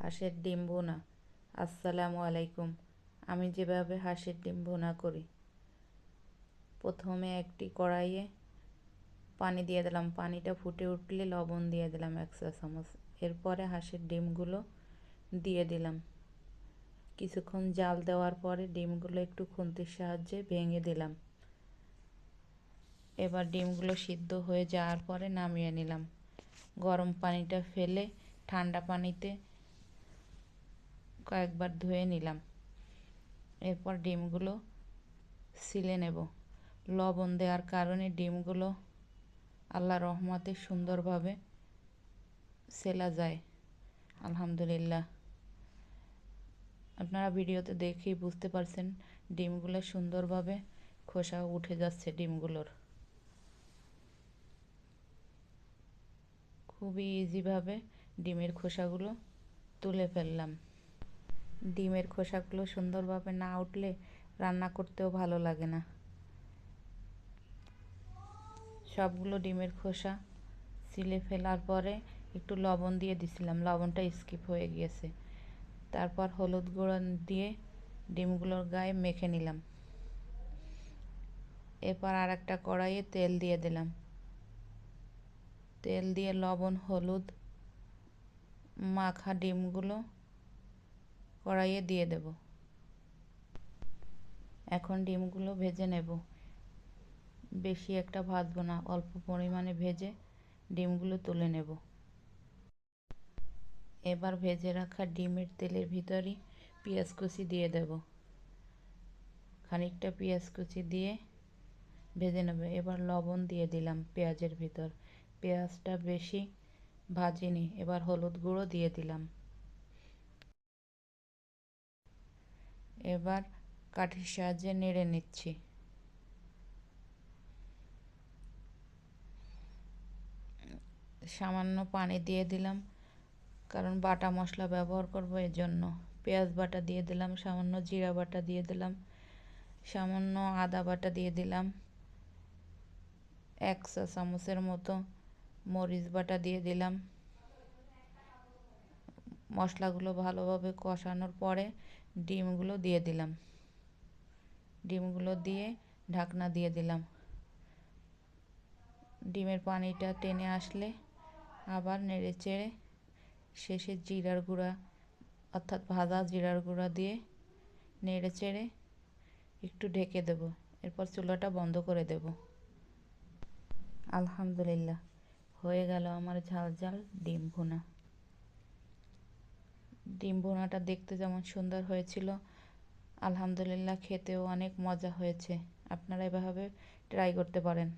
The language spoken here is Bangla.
হাঁসের ডিম ভুনা। আসসালামু আলাইকুম। আমি যেভাবে হাঁসের ডিম ভুনা করি, প্রথমে একটি কড়াইয়ে পানি দিয়ে দিলাম। পানিটা ফুটে উঠলে লবণ দিয়ে দিলাম 1 চা চামচ। এরপরে হাঁসের ডিমগুলো দিয়ে দিলাম। কিছুক্ষণ জাল দেওয়ার পরে ডিমগুলো একটু খুন্তির সাহায্যে ভেঙে দিলাম। এবার ডিমগুলো সিদ্ধ হয়ে যাওয়ার পরে নামিয়ে নিলাম। গরম পানিটা ফেলে ঠান্ডা পানিতে কয়েকবার ধুয়ে নিলাম। এরপর ডিমগুলো ছিলে নেব। লবণ দেওয়ার কারণে ডিমগুলো আল্লাহর রহমতে সুন্দরভাবে সেলা যায়, আলহামদুলিল্লাহ। আপনারা ভিডিওতে দেখেই বুঝতে পারছেন ডিমগুলো সুন্দরভাবে খোসা উঠে যাচ্ছে। ডিমগুলোর খুবই ইজিভাবে ডিমের খোসাগুলো তুলে ফেললাম। ডিমের খোসাগুলো সুন্দরভাবে না উঠলে রান্না করতেও ভালো লাগে না। সবগুলো ডিমের খোসা ছিলে ফেলার পরে একটু লবণ দিয়ে দিছিলাম, লবণটা স্কিপ হয়ে গিয়েছে। তারপর হলুদ গুঁড়ো দিয়ে ডিমগুলোর গায়ে মেখে নিলাম। এরপর আর একটা কড়াইয়ে তেল দিয়ে দিলাম। তেল দিয়ে লবণ হলুদ মাখা ডিমগুলো কড়াইয়ে দিয়ে দেব। এখন ডিমগুলো ভেজে নেব। বেশি একটা ভাজবো না, অল্প পরিমাণে ভেজে ডিমগুলো তুলে নেব। এবার ভেজে রাখা ডিমের তেলের ভিতরে পেঁয়াজ কুচি দিয়ে দেব। খানিকটা পেঁয়াজ কুচি দিয়ে ভেজে নেব। এবার লবণ দিয়ে দিলাম পেঁয়াজের ভিতর। পেঁয়াজটা বেশি ভাজিনি। এবার হলুদ গুঁড়ো দিয়ে দিলাম। এবার কাঠির সাহায্যে নেড়ে নিচ্ছি। সামান্য পানি দিয়ে দিলাম, কারণ বাটা মশলা ব্যবহার করব এজন্য। পেঁয়াজ বাটা দিয়ে দিলাম, সামান্য জিরা বাটা দিয়ে দিলাম, সামান্য আদা বাটা দিয়ে দিলাম, 1 চা চামচের মতো মরিচ বাটা দিয়ে দিলাম। মশলাগুলো ভালোভাবে কষানোর পরে ডিমগুলো দিয়ে দিলাম। ডিমগুলো দিয়ে ঢাকনা দিয়ে দিলাম। ডিমের পানিটা টেনে আসলে আবার নেড়ে চেড়ে শেষে জিরার গুঁড়া অর্থাৎ ভাজা জিরার গুঁড়া দিয়ে নেড়ে চেড়ে একটু ঢেকে দেব। এরপর চুলাটা বন্ধ করে দেব। আলহামদুলিল্লাহ, হয়ে গেল আমার ঝাল ঝাল ডিম ভুনা। ডিম ভুনাটা দেখতে যেমন সুন্দর হয়েছিল, আলহামদুলিল্লাহ খেতেও অনেক মজা হয়েছে। আপনারা এভাবে ট্রাই করতে পারেন।